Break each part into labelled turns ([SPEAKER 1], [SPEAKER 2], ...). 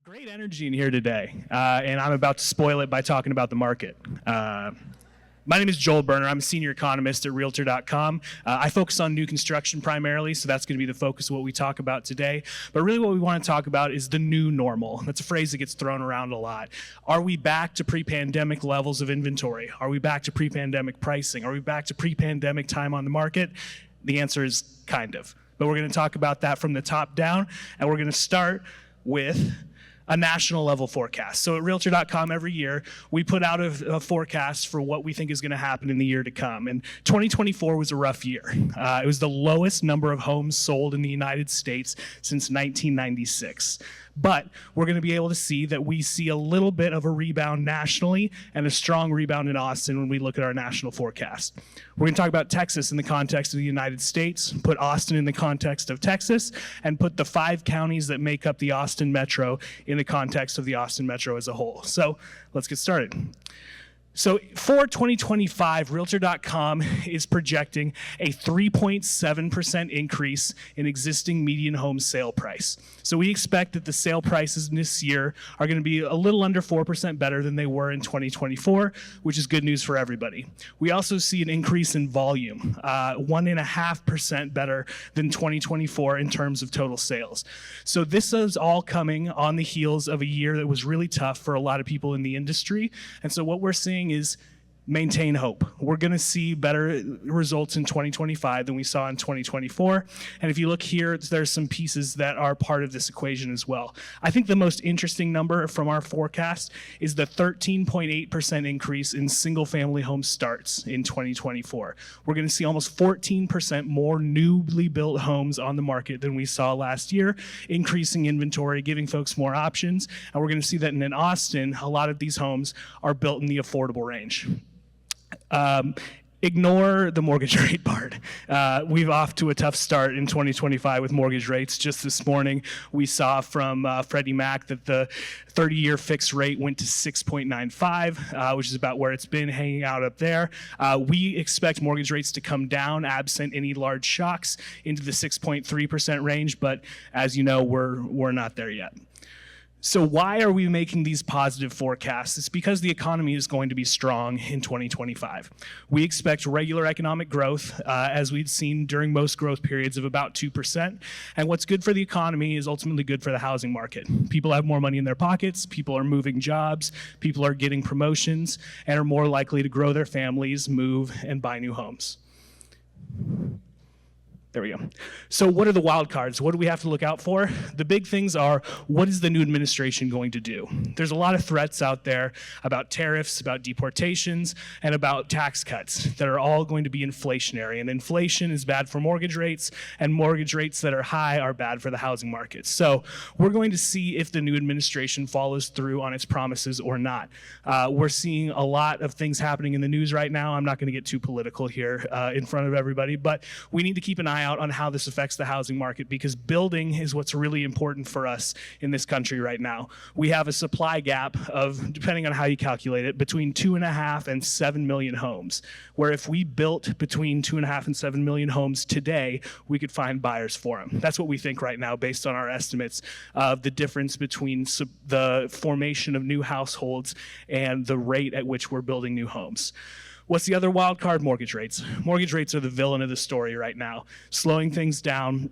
[SPEAKER 1] Great energy in here today, and I'm about to spoil it by talking about the market. My name is Joel Berner. I'm a senior economist at Realtor.com. I focus on new construction primarily, so that's going to be the focus of what we talk about today. But really what we want to talk about is the new normal. That's a phrase that gets thrown around a lot. Are we back to pre-pandemic levels of inventory? Are we back to pre-pandemic pricing? Are we back to pre-pandemic time on the market? The answer is kind of. But we're going to talk about that from the top down, and we're going to start with a national level forecast. So at Realtor.com every year, we put out a forecast for what we think is going to happen in the year to come. And 2024 was a rough year. It was the lowest number of homes sold in the United States since 1996. But we're going to be able to see that we see a little bit of a rebound nationally and a strong rebound in Austin when we look at our national forecast. We're going to talk about Texas in the context of the United States, put Austin in the context of Texas, and put the 5 counties that make up the Austin metro in the context of the Austin metro as a whole. So let's get started. So for 2025, Realtor.com is projecting a 3.7% increase in existing median home sale price. So we expect that the sale prices this year are going to be a little under 4% better than they were in 2024, which is good news for everybody. We also see an increase in volume, 1.5% better than 2024 in terms of total sales. So this is all coming on the heels of a year that was really tough for a lot of people in the industry. And so what we're seeing is maintain hope. We're going to see better results in 2025 than we saw in 2024. And if you look here, there's some pieces that are part of this equation as well. I think the most interesting number from our forecast is the 13.8% increase in single-family home starts in 2024. We're going to see almost 14% more newly built homes on the market than we saw last year, increasing inventory, giving folks more options. And we're going to see that in Austin, a lot of these homes are built in the affordable range. Ignore the mortgage rate part. We've off to a tough start in 2025 with mortgage rates. Just this morning, we saw from Freddie Mac that the 30-year fixed rate went to 6.95, which is about where it's been hanging out up there. We expect mortgage rates to come down absent any large shocks into the 6.3% range, but as you know, we're not there yet. So why are we making these positive forecasts? It's because the economy is going to be strong in 2025. We expect regular economic growth, as we've seen during most growth periods, of about 2%. And what's good for the economy is ultimately good for the housing market. People have more money in their pockets, people are moving jobs, people are getting promotions, and are more likely to grow their families, move, and buy new homes. There we go. So what are the wild cards? What do we have to look out for? The big things are, what is the new administration going to do? There's a lot of threats out there about tariffs, about deportations, and about tax cuts that are all going to be inflationary. And inflation is bad for mortgage rates, and mortgage rates that are high are bad for the housing market. So we're going to see if the new administration follows through on its promises or not. We're seeing a lot of things happening in the news right now. I'm not going to get too political here in front of everybody, but we need to keep an eye out on how this affects the housing market, because building is what's really important for us in this country right now. We have a supply gap of, depending on how you calculate it, between 2.5 and 7 million homes, where if we built between 2.5 and 7 million homes today, we could find buyers for them. That's what we think right now based on our estimates of the difference between the formation of new households and the rate at which we're building new homes. What's the other wild card? Mortgage rates. Mortgage rates are the villain of the story right now, slowing things down,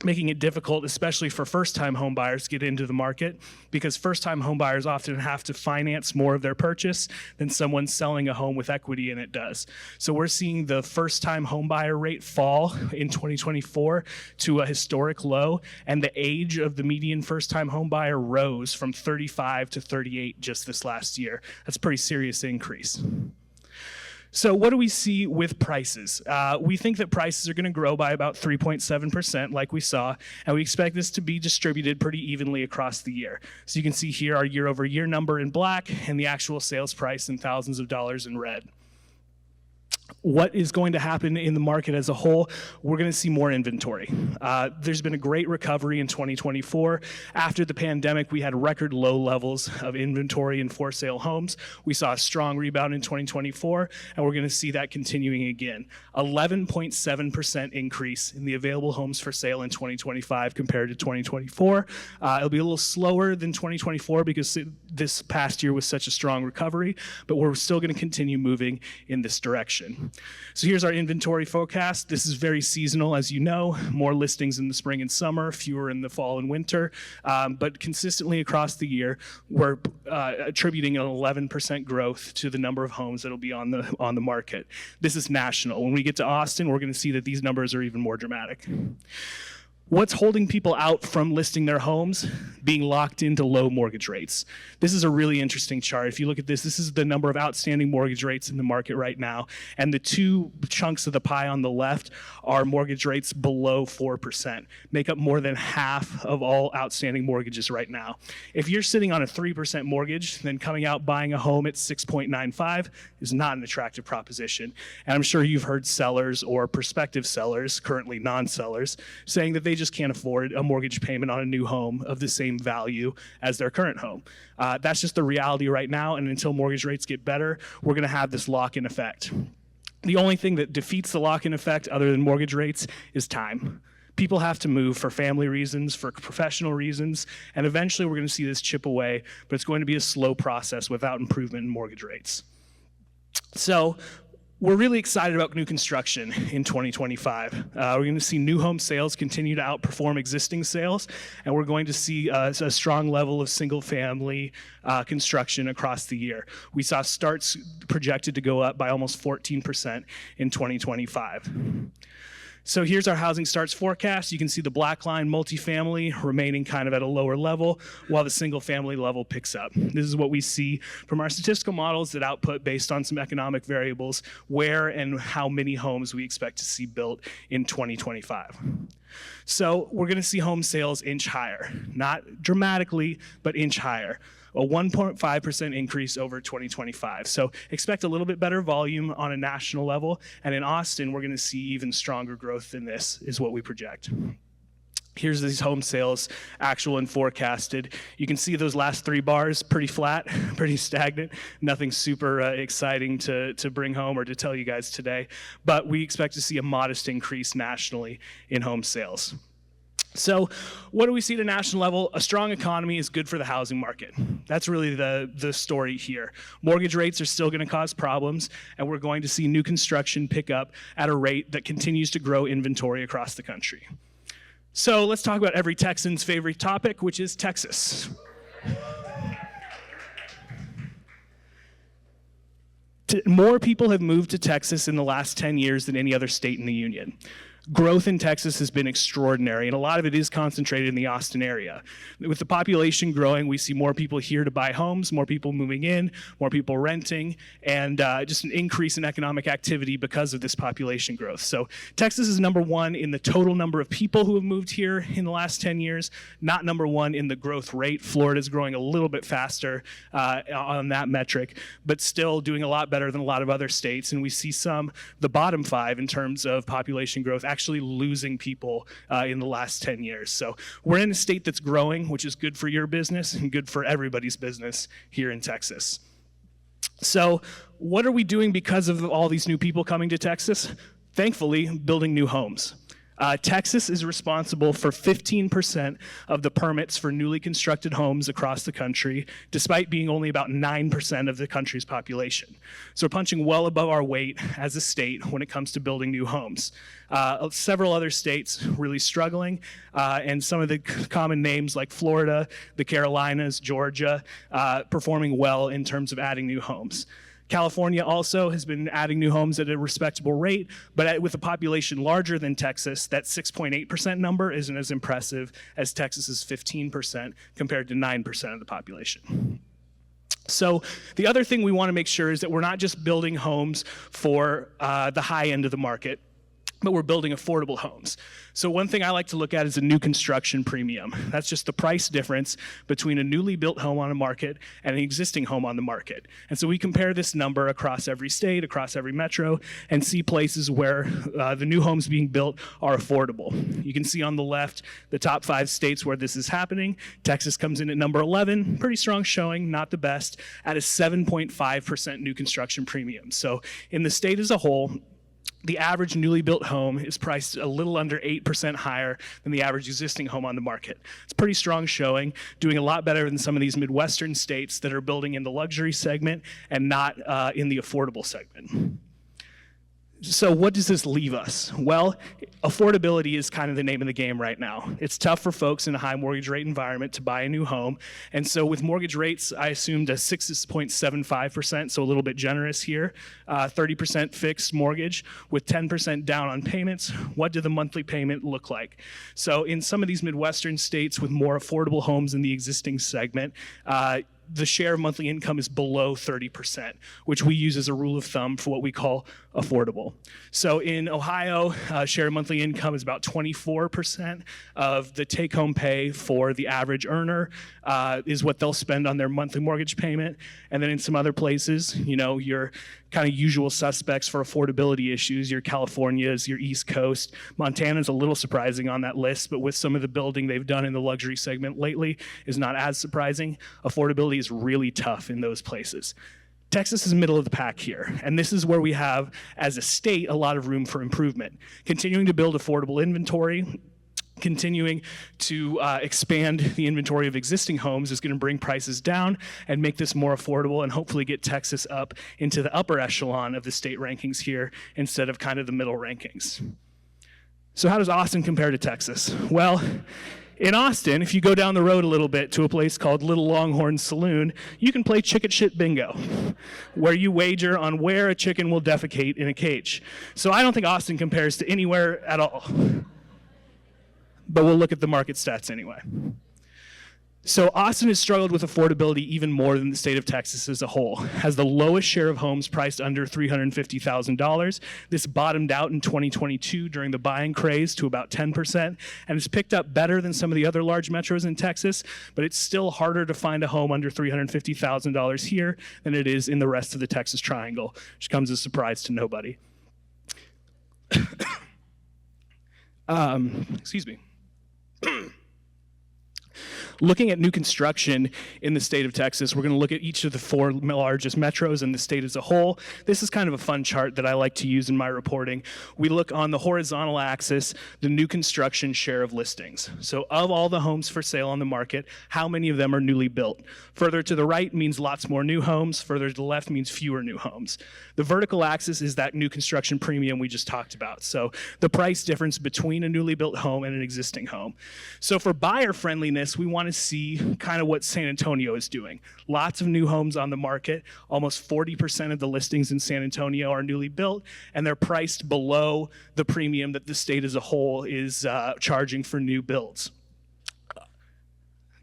[SPEAKER 1] making it difficult, especially for first-time home buyers, to get into the market, because first-time home buyers often have to finance more of their purchase than someone selling a home with equity in it does. So we're seeing the first-time home buyer rate fall in 2024 to a historic low, and the age of the median first-time home buyer rose from 35 to 38 just this last year. That's a pretty serious increase. So what do we see with prices? We think that prices are going to grow by about 3.7% like we saw, and we expect this to be distributed pretty evenly across the year. So you can see here our year-over-year number in black and the actual sales price in thousands of dollars in red. What is going to happen in the market as a whole? We're going to see more inventory. There's been a great recovery in 2024. After the pandemic, we had record low levels of inventory in for sale homes. We saw a strong rebound in 2024, and we're going to see that continuing again. 11.7% increase in the available homes for sale in 2025 compared to 2024. It'll be a little slower than 2024 because this past year was such a strong recovery, but we're still going to continue moving in this direction. So here's our inventory forecast. This is very seasonal, as you know, more listings in the spring and summer, fewer in the fall and winter, but consistently across the year, we're attributing an 11% growth to the number of homes that'll be on the market. This is national. When we get to Austin, we're going to see that these numbers are even more dramatic. What's holding people out from listing their homes? Being locked into low mortgage rates. This is a really interesting chart. If you look at this, this is the number of outstanding mortgage rates in the market right now. And the two chunks of the pie on the left are mortgage rates below 4%, make up more than half of all outstanding mortgages right now. If you're sitting on a 3% mortgage, then coming out buying a home at 6.95 is not an attractive proposition. And I'm sure you've heard sellers or prospective sellers, currently non-sellers, saying that they just can't afford a mortgage payment on a new home of the same value as their current home. That's just the reality right now, and until mortgage rates get better, we're going to have this lock-in effect. The only thing that defeats the lock-in effect other than mortgage rates is time. People have to move for family reasons, for professional reasons, and eventually we're going to see this chip away, but it's going to be a slow process without improvement in mortgage rates. So we're really excited about new construction in 2025. We're going to see new home sales continue to outperform existing sales, and we're going to see a strong level of single-family construction across the year. We saw starts projected to go up by almost 14% in 2025. So here's our housing starts forecast. You can see the black line, multifamily, remaining kind of at a lower level, while the single family level picks up. This is what we see from our statistical models that output based on some economic variables, where and how many homes we expect to see built in 2025. So we're gonna see home sales inch higher, not dramatically, but inch higher. A 1.5% increase over 2025. So expect a little bit better volume on a national level. And in Austin, we're going to see even stronger growth than this is what we project. Here's these home sales, actual and forecasted. You can see those last three bars, pretty flat, pretty stagnant. Nothing super exciting to bring home or to tell you guys today. But we expect to see a modest increase nationally in home sales. So what do we see at a national level? A strong economy is good for the housing market. That's really the story here. Mortgage rates are still going to cause problems, and we're going to see new construction pick up at a rate that continues to grow inventory across the country. So let's talk about every Texan's favorite topic, which is Texas. More people have moved to Texas in the last 10 years than any other state in the union. Growth in Texas has been extraordinary, and a lot of it is concentrated in the Austin area. With the population growing, we see more people here to buy homes, more people moving in, more people renting, and just an increase in economic activity because of this population growth. So Texas is number one in the total number of people who have moved here in the last 10 years, not number one in the growth rate. Florida is growing a little bit faster on that metric, but still doing a lot better than a lot of other states. And we see the bottom five in terms of population growth, actually losing people in the last 10 years. So we're in a state that's growing, which is good for your business and good for everybody's business here in Texas. So what are we doing because of all these new people coming to Texas? Thankfully, building new homes. Texas is responsible for 15% of the permits for newly constructed homes across the country, despite being only about 9% of the country's population. So we're punching well above our weight as a state when it comes to building new homes. Several other states really struggling, and some of the common names like Florida, the Carolinas, Georgia, performing well in terms of adding new homes. California also has been adding new homes at a respectable rate, but with a population larger than Texas, that 6.8% number isn't as impressive as Texas's 15% compared to 9% of the population. So the other thing we want to make sure is that we're not just building homes for the high end of the market. but we're building affordable homes. So one thing I like to look at is a new construction premium. That's just the price difference between a newly built home on the market and an existing home on the market. And so we compare this number across every state, across every metro, and see places where the new homes being built are affordable. You can see on the left the top 5 states where this is happening. Texas comes in at number 11, pretty strong showing, not the best, at a 7.5% new construction premium. So in the state as a whole, the average newly built home is priced a little under 8% higher than the average existing home on the market. It's pretty strong showing, doing a lot better than some of these Midwestern states that are building in the luxury segment and not in the affordable segment. So what does this leave us? Well, affordability is kind of the name of the game right now. It's tough for folks in a high mortgage rate environment to buy a new home. And so with mortgage rates, I assumed a 6.75%, so a little bit generous here, 30% fixed mortgage with 10% down on payments. What did the monthly payment look like? So in some of these Midwestern states with more affordable homes in the existing segment, the share of monthly income is below 30%, which we use as a rule of thumb for what we call affordable. So in Ohio, share of monthly income is about 24% of the take-home pay for the average earner is what they'll spend on their monthly mortgage payment. And then in some other places, you know, your kind of usual suspects for affordability issues, your Californias, your East Coast. Montana's a little surprising on that list, but with some of the building they've done in the luxury segment lately is not as surprising. Affordability is really tough in those places. Texas is middle of the pack here, and this is where we have, as a state, a lot of room for improvement. Continuing to build affordable inventory, continuing to expand the inventory of existing homes is going to bring prices down and make this more affordable and hopefully get Texas up into the upper echelon of the state rankings here instead of kind of the middle rankings. So how does Austin compare to Texas? Well, in Austin, if you go down the road a little bit to a place called Little Longhorn Saloon, you can play chicken shit bingo, where you wager on where a chicken will defecate in a cage. So I don't think Austin compares to anywhere at all. But we'll look at the market stats anyway. So Austin has struggled with affordability even more than the state of Texas as a whole, has the lowest share of homes priced under $350,000. This bottomed out in 2022 during the buying craze to about 10%, and it's picked up better than some of the other large metros in Texas, but it's still harder to find a home under $350,000 here than it is in the rest of the Texas Triangle, which comes as a surprise to nobody. Excuse me. Looking at new construction in the state of Texas, we're going to look at each of the 4 largest metros and the state as a whole. This is kind of a fun chart that I like to use in my reporting. We look on the horizontal axis, the new construction share of listings. So of all the homes for sale on the market, how many of them are newly built? Further to the right means lots more new homes. Further to the left means fewer new homes. The vertical axis is that new construction premium we just talked about. So the price difference between a newly built home and an existing home. So for buyer friendliness, we want to see kind of what San Antonio is doing. Lots of new homes on the market. Almost 40% of the listings in San Antonio are newly built, and they're priced below the premium that the state as a whole is charging for new builds.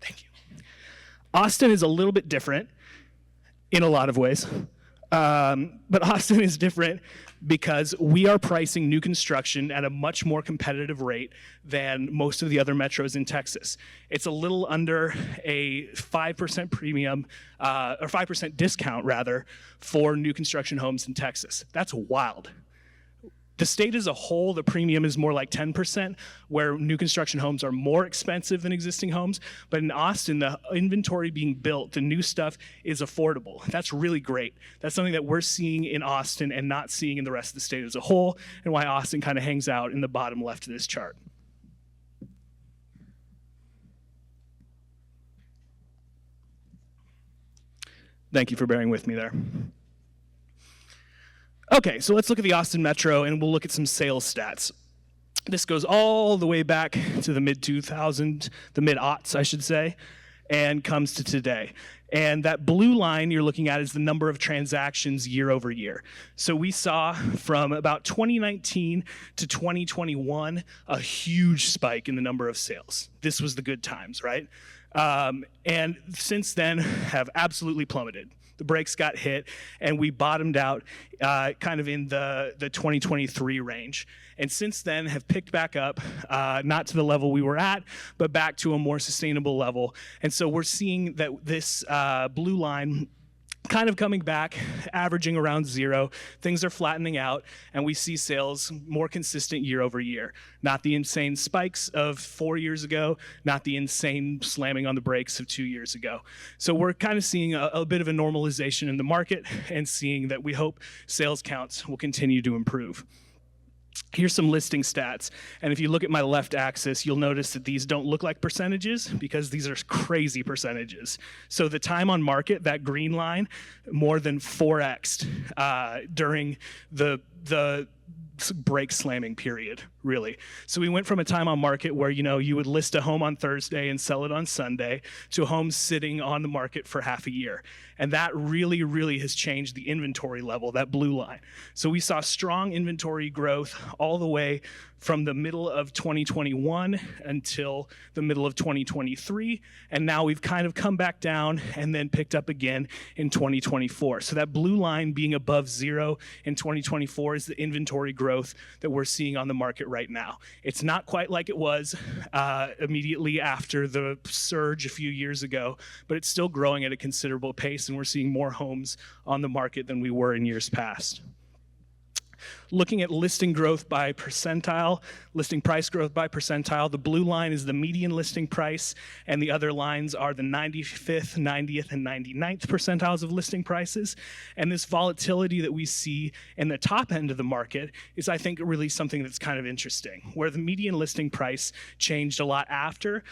[SPEAKER 1] Thank you. Austin is a little bit different in a lot of ways. But Austin is different because we are pricing new construction at a much more competitive rate than most of the other metros in Texas. It's a little under a 5% premium, or 5% discount rather, for new construction homes in Texas. That's wild. The state as a whole, the premium is more like 10%, where new construction homes are more expensive than existing homes. But in Austin, the inventory being built, the new stuff is affordable. That's really great. That's something that we're seeing in Austin and not seeing in the rest of the state as a whole, and why Austin kind of hangs out in the bottom left of this chart. Thank you for bearing with me there. Okay, so let's look at the Austin Metro and we'll look at some sales stats. This goes all the way back to the mid-2000s, the mid-aughts, I should say, and comes to today. And that blue line you're looking at is the number of transactions year over year. So we saw from about 2019 to 2021 a huge spike in the number of sales. This was the good times, right? And since then have absolutely plummeted. The brakes got hit, and we bottomed out kind of in the 2023 range. And since then have picked back up, not to the level we were at, but back to a more sustainable level. And so we're seeing that this blue line kind of coming back, averaging around 0. Things are flattening out, and we see sales more consistent year over year. Not the insane spikes of 4 years ago, not the insane slamming on the brakes of 2 years ago. So we're kind of seeing a bit of a normalization in the market and seeing that we hope sales counts will continue to improve. Here's some listing stats, and if you look at my left axis, you'll notice that these don't look like percentages because these are crazy percentages. So the time on market, that green line, more than 4x'd during the brake slamming period, really. So we went from a time on market where, you would list a home on Thursday and sell it on Sunday to a home sitting on the market for half a year. And that really, really has changed the inventory level, that blue line. So we saw strong inventory growth all the way from the middle of 2021 until the middle of 2023. And now we've kind of come back down and then picked up again in 2024. So that blue line being above 0 in 2024 is the inventory growth that we're seeing on the market right now. It's not quite like it was immediately after the surge a few years ago, but it's still growing at a considerable pace, and we're seeing more homes on the market than we were in years past. Looking at listing growth by percentile, listing price growth by percentile, the blue line is the median listing price, and the other lines are the 95th, 90th, and 99th percentiles of listing prices. And this volatility that we see in the top end of the market is, I think, really something that's kind of interesting, where the median listing price changed a lot after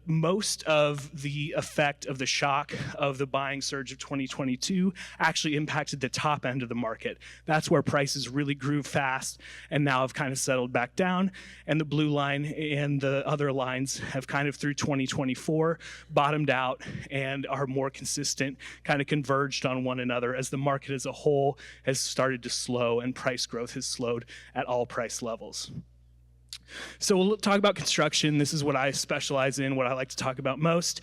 [SPEAKER 1] most of the effect of the shock of the buying surge of 2022 actually impacted the top end of the market. That's where prices really grew fast and now have kind of settled back down. And the blue line and the other lines have kind of through 2024 bottomed out and are more consistent, kind of converged on one another as the market as a whole has started to slow and price growth has slowed at all price levels. So we'll talk about construction. This is what I specialize in, what I like to talk about most.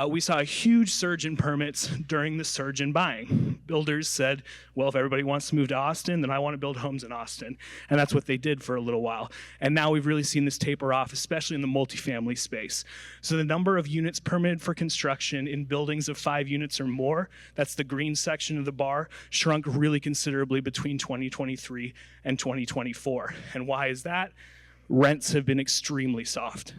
[SPEAKER 1] We saw a huge surge in permits during the surge in buying. Builders said, well, if everybody wants to move to Austin, then I want to build homes in Austin. And that's what they did for a little while. And now we've really seen this taper off, especially in the multifamily space. So the number of units permitted for construction in buildings of 5 units or more, that's the green section of the bar, shrunk really considerably between 2023 and 2024. And why is that? Rents have been extremely soft.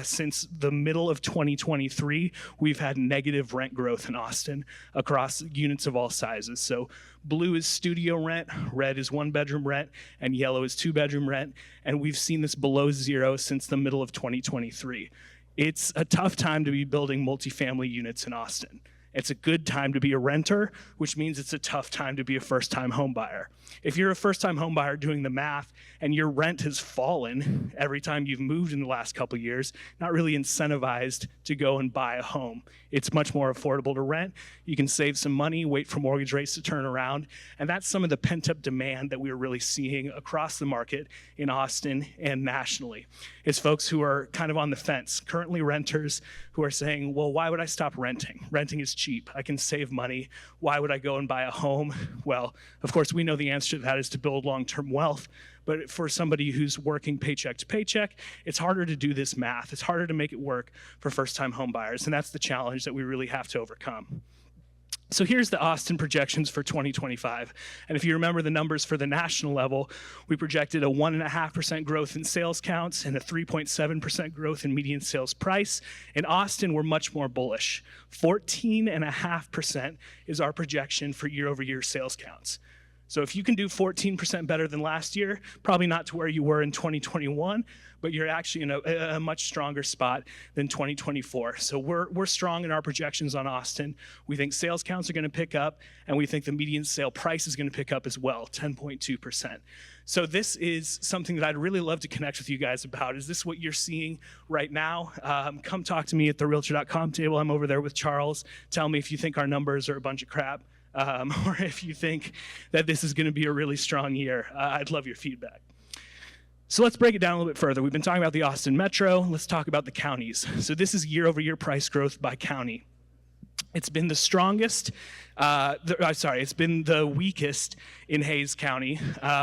[SPEAKER 1] Since the middle of 2023, we've had negative rent growth in Austin across units of all sizes. So blue is studio rent, red is 1-bedroom rent, and yellow is 2-bedroom rent. And we've seen this below 0 since the middle of 2023. It's a tough time to be building multifamily units in Austin. It's a good time to be a renter, which means it's a tough time to be a first-time home buyer. If you're a first-time home buyer doing the math and your rent has fallen every time you've moved in the last couple of years, not really incentivized to go and buy a home. It's much more affordable to rent. You can save some money, wait for mortgage rates to turn around, and that's some of the pent-up demand that we're really seeing across the market in Austin and nationally. It's folks who are kind of on the fence, currently renters who are saying, well, why would I stop renting? Renting is cheap. I can save money. Why would I go and buy a home? Well, of course, we know the answer to that is to build long-term wealth. But for somebody who's working paycheck to paycheck, it's harder to do this math. It's harder to make it work for first-time home buyers, and that's the challenge that we really have to overcome. So here's the Austin projections for 2025. And if you remember the numbers for the national level, we projected a 1.5% growth in sales counts and a 3.7% growth in median sales price. In Austin, we're much more bullish. 14.5% is our projection for year-over-year sales counts. So if you can do 14% better than last year, probably not to where you were in 2021, but you're actually in a much stronger spot than 2024. So we're strong in our projections on Austin. We think sales counts are going to pick up, and we think the median sale price is going to pick up as well, 10.2%. So this is something that I'd really love to connect with you guys about. Is this what you're seeing right now? Come talk to me at the Realtor.com table. I'm over there with Charles. Tell me if you think our numbers are a bunch of crap. Or if you think that this is going to be a really strong year. I'd love your feedback. So let's break it down a little bit further. We've been talking about the Austin Metro. Let's talk about the counties. So this is year-over-year price growth by county. It's been the strongest, it's been the weakest in Hayes County,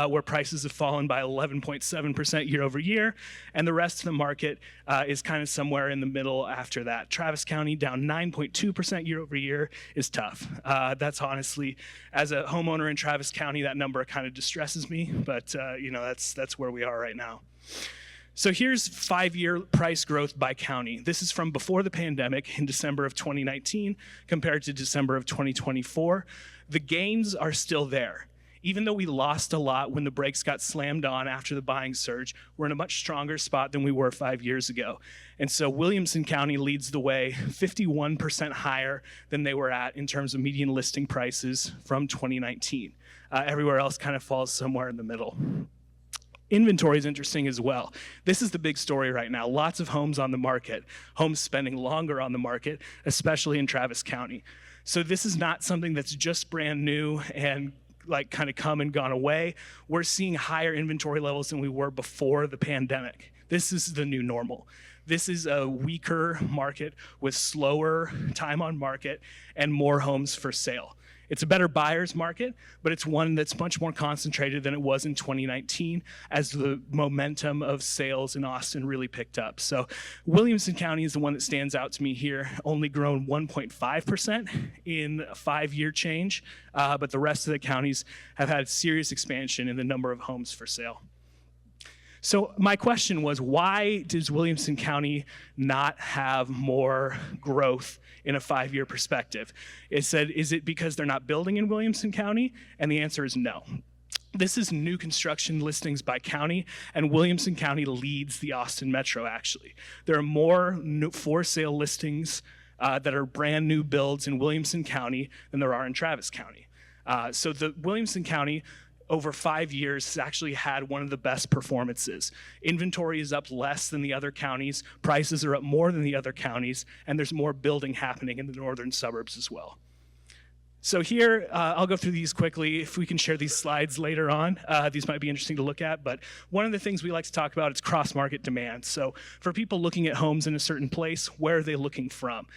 [SPEAKER 1] where prices have fallen by 11.7% year over year, and the rest of the market is kind of somewhere in the middle after that. Travis County down 9.2% year over year is tough. That's honestly, as a homeowner in Travis County, that number kind of distresses me, but that's where we are right now. So here's 5-year price growth by county. This is from before the pandemic in December of 2019 compared to December of 2024. The gains are still there. Even though we lost a lot when the brakes got slammed on after the buying surge, we're in a much stronger spot than we were 5 years ago. And so Williamson County leads the way, 51% higher than they were at in terms of median listing prices from 2019. Everywhere else kind of falls somewhere in the middle. Inventory is interesting as well. This is the big story right now. Lots of homes on the market, homes spending longer on the market, especially in Travis County. So this is not something that's just brand new and kind of come and gone away. We're seeing higher inventory levels than we were before the pandemic. This is the new normal. This is a weaker market with slower time on market and more homes for sale. It's a better buyer's market, but it's one that's much more concentrated than it was in 2019 as the momentum of sales in Austin really picked up. So Williamson County is the one that stands out to me here, only grown 1.5% in a 5-year change, but the rest of the counties have had serious expansion in the number of homes for sale. So my question was, why does Williamson County not have more growth in a 5-year perspective? It said, is it because they're not building in Williamson County? And the answer is no. This is new construction listings by county, and Williamson County leads the Austin Metro, actually. There are more for sale listings that are brand new builds in Williamson County than there are in Travis County. So the Williamson County, over 5 years, has actually had one of the best performances. Inventory is up less than the other counties, prices are up more than the other counties, and there's more building happening in the northern suburbs as well. So here, I'll go through these quickly. If we can share these slides later on, these might be interesting to look at, but one of the things we like to talk about is cross-market demand. So for people looking at homes in a certain place, where are they looking from?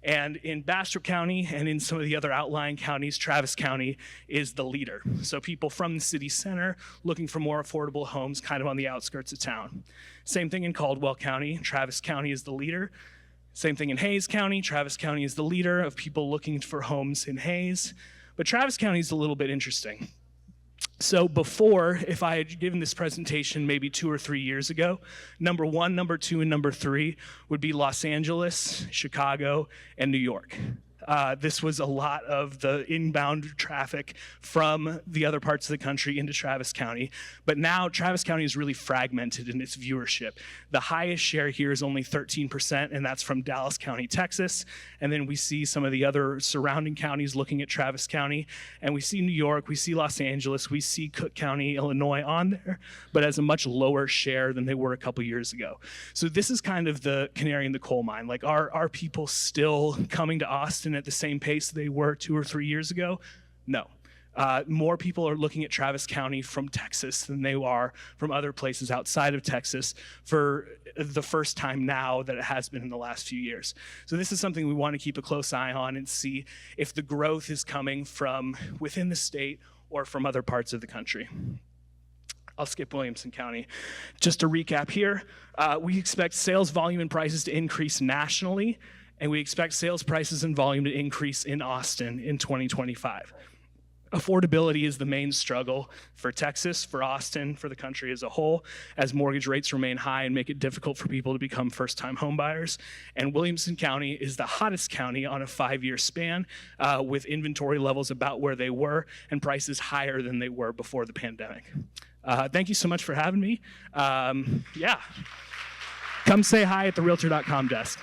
[SPEAKER 1] And in Bastrop County and in some of the other outlying counties, Travis County is the leader. So people from the city center looking for more affordable homes kind of on the outskirts of town. Same thing in Caldwell County. Travis County is the leader. Same thing in Hayes County. Travis County is the leader of people looking for homes in Hayes. But Travis County is a little bit interesting. So before, if I had given this presentation maybe 2 or 3 years ago, number 1, number 2, and number 3 would be Los Angeles, Chicago, and New York. This was a lot of the inbound traffic from the other parts of the country into Travis County. But now Travis County is really fragmented in its viewership. The highest share here is only 13%, and that's from Dallas County, Texas. And then we see some of the other surrounding counties looking at Travis County. And we see New York, we see Los Angeles, we see Cook County, Illinois on there, but as a much lower share than they were a couple years ago. So this is kind of the canary in the coal mine. Like, are people still coming to Austin at the same pace they were 2 or 3 years ago? No. More people are looking at Travis County from Texas than they are from other places outside of Texas for the first time now that it has been in the last few years. So this is something we want to keep a close eye on and see if the growth is coming from within the state or from other parts of the country. I'll skip Williamson County. Just to recap here, we expect sales volume and prices to increase nationally, and we expect sales prices and volume to increase in Austin in 2025. Affordability is the main struggle for Texas, for Austin, for the country as a whole, as mortgage rates remain high and make it difficult for people to become first-time home buyers. And Williamson County is the hottest county on a 5-year span, with inventory levels about where they were and prices higher than they were before the pandemic. Thank you so much for having me. Come say hi at the Realtor.com desk.